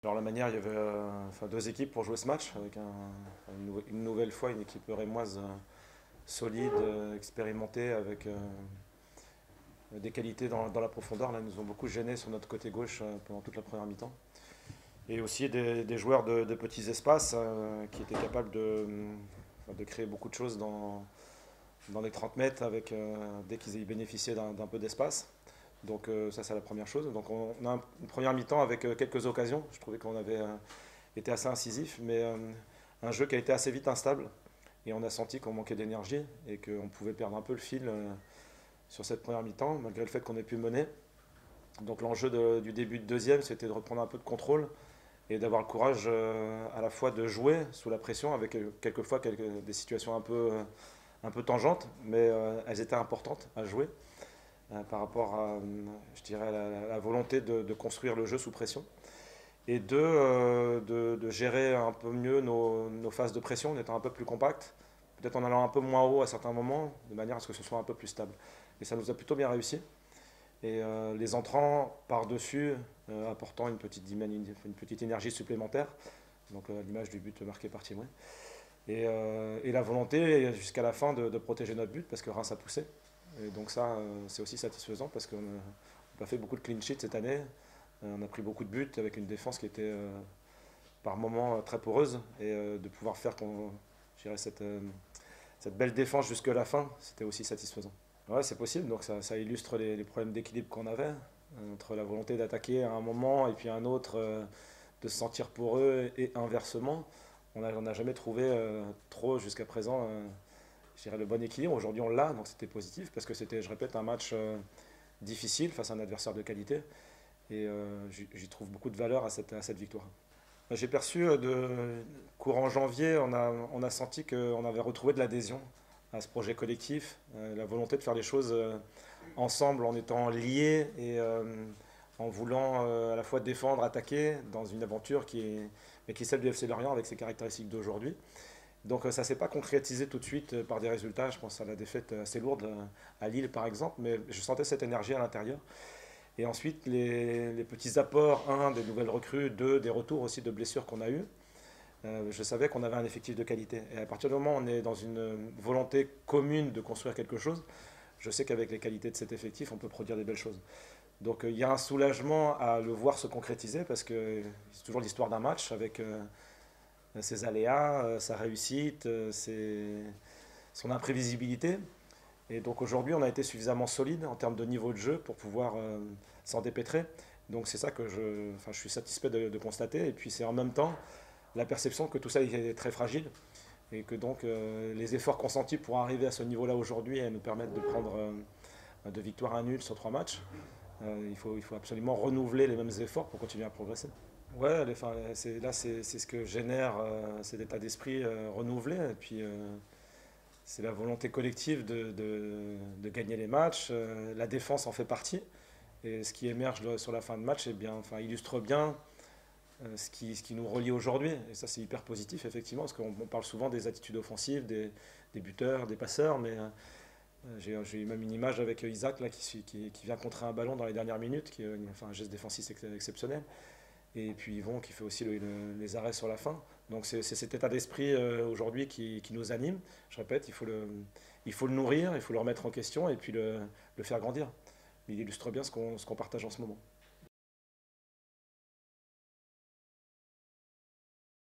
Alors la manière, il y avait deux équipes pour jouer ce match, avec une nouvelle fois une équipe rémoise solide, expérimentée, avec des qualités dans la profondeur. Là, ils nous ont beaucoup gênés sur notre côté gauche pendant toute la première mi-temps. Et aussi des joueurs de petits espaces qui étaient capables de créer beaucoup de choses dans les 30 mètres dès qu'ils bénéficiaient d'un peu d'espace. Donc ça c'est la première chose. Donc on a une première mi-temps avec quelques occasions. Je trouvais qu'on avait été assez incisif, mais un jeu qui a été assez vite instable. Et on a senti qu'on manquait d'énergie et qu'on pouvait perdre un peu le fil sur cette première mi-temps, malgré le fait qu'on ait pu mener. Donc l'enjeu du début de deuxième, c'était de reprendre un peu de contrôle et d'avoir le courage à la fois de jouer sous la pression, avec quelquefois des situations un peu tangentes, mais elles étaient importantes à jouer par rapport à, je dirais, la volonté de construire le jeu sous pression. Et de gérer un peu mieux nos phases de pression en étant un peu plus compact, peut-être en allant un peu moins haut à certains moments, de manière à ce que ce soit un peu plus stable. Et ça nous a plutôt bien réussi. Et les entrants par-dessus, apportant une petite énergie supplémentaire, donc à l'image du but marqué par Timoué. Et la volonté jusqu'à la fin de protéger notre but, parce que Reims a poussé. Et donc ça, c'est aussi satisfaisant, parce qu'on n'a pas fait beaucoup de clean sheet cette année. On a pris beaucoup de buts avec une défense qui était par moments très poreuse. Et de pouvoir faire cette belle défense jusqu'à la fin, c'était aussi satisfaisant. Ouais, c'est possible, donc ça illustre les problèmes d'équilibre qu'on avait, entre la volonté d'attaquer à un moment et puis à un autre de se sentir poreux et inversement. On n'a jamais trouvé trop jusqu'à présent, je dirais, le bon équilibre. Aujourd'hui on l'a, donc c'était positif parce que c'était, je répète, un match difficile face à un adversaire de qualité et j'y trouve beaucoup de valeur à cette victoire. J'ai perçu courant janvier, on a senti qu'on avait retrouvé de l'adhésion à ce projet collectif, la volonté de faire les choses ensemble en étant liés et en voulant à la fois défendre, attaquer dans une aventure qui est celle du FC Lorient avec ses caractéristiques d'aujourd'hui. Donc ça ne s'est pas concrétisé tout de suite par des résultats, je pense à la défaite assez lourde à Lille par exemple, mais je sentais cette énergie à l'intérieur. Et ensuite les petits apports, un, des nouvelles recrues, deux, des retours aussi de blessures qu'on a eues. Je savais qu'on avait un effectif de qualité. Et à partir du moment où on est dans une volonté commune de construire quelque chose, je sais qu'avec les qualités de cet effectif, on peut produire des belles choses. Donc il y a un soulagement à le voir se concrétiser, parce que c'est toujours l'histoire d'un match avec ses aléas, sa réussite, son imprévisibilité. Et donc aujourd'hui, on a été suffisamment solide en termes de niveau de jeu pour pouvoir s'en dépêtrer. Donc c'est ça que je suis satisfait de constater. Et puis c'est en même temps la perception que tout ça est très fragile et que donc les efforts consentis pour arriver à ce niveau-là aujourd'hui et nous permettre de prendre de victoire à nul sur 3 matchs, il faut absolument renouveler les mêmes efforts pour continuer à progresser. Ouais, c'est ce que génère cet état d'esprit renouvelé. Et puis c'est la volonté collective de gagner les matchs. La défense en fait partie. Et ce qui émerge sur la fin de match illustre bien ce qui nous relie aujourd'hui. Et ça, c'est hyper positif, effectivement, parce qu'on parle souvent des attitudes offensives, des buteurs, des passeurs, mais j'ai eu même une image avec Isaac là, qui vient contrer un ballon dans les dernières minutes, qui fait un geste défensif exceptionnel. Et puis Yvon qui fait aussi les arrêts sur la fin. Donc c'est cet état d'esprit aujourd'hui qui nous anime. Je répète, il faut le nourrir, il faut le remettre en question et puis le faire grandir. Il illustre bien ce qu'on partage en ce moment.